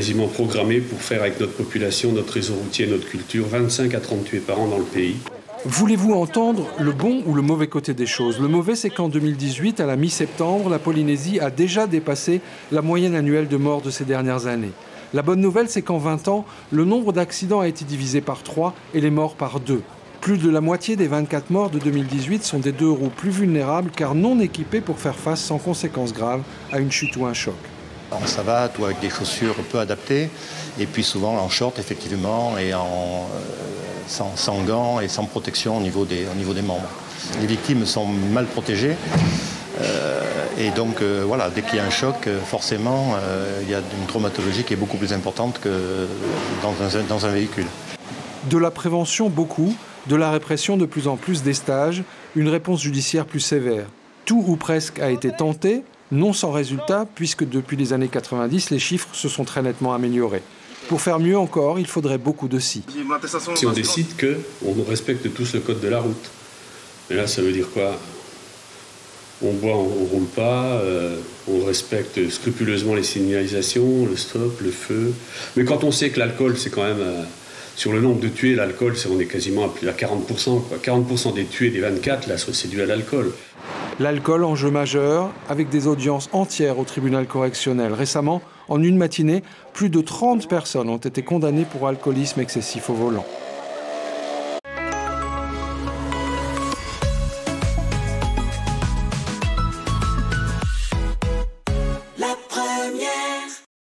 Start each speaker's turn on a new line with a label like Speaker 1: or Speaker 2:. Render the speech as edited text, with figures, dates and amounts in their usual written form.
Speaker 1: quasiment programmé pour faire avec notre population, notre réseau routier, notre culture, 25 à 30 tués par an dans le pays.
Speaker 2: Voulez-vous entendre le bon ou le mauvais côté des choses? Le mauvais, c'est qu'en 2018, à la mi-septembre, la Polynésie a déjà dépassé la moyenne annuelle de morts de ces dernières années. La bonne nouvelle, c'est qu'en 20 ans, le nombre d'accidents a été divisé par 3 et les morts par 2. Plus de la moitié des 24 morts de 2018 sont des 2 roues plus vulnérables car non équipés pour faire face sans conséquences graves à une chute ou un choc.
Speaker 3: En savate ou avec des chaussures peu adaptées, et puis souvent en short effectivement, et sans gants et sans protection au niveau des membres. Les victimes sont mal protégées, et donc voilà, dès qu'il y a un choc, forcément, il y a une traumatologie qui est beaucoup plus importante que dans un véhicule.
Speaker 2: De la prévention, beaucoup. De la répression, de plus en plus, des stages, une réponse judiciaire plus sévère. Tout ou presque a été tenté, non sans résultat, puisque depuis les années 90, les chiffres se sont très nettement améliorés. Pour faire mieux encore, il faudrait beaucoup de si.
Speaker 1: Si on décide qu'on respecte tous le code de la route, mais là ça veut dire quoi? On boit, on ne roule pas, on respecte scrupuleusement les signalisations, le stop, le feu. Mais quand on sait que l'alcool, c'est quand même... sur le nombre de tués, l'alcool, on est quasiment à 40%. 40% des tués des 24, là, c'est dû à l'alcool.
Speaker 2: L'alcool, enjeu majeur, avec des audiences entières au tribunal correctionnel. Récemment, en une matinée, plus de 30 personnes ont été condamnées pour alcoolisme excessif au volant.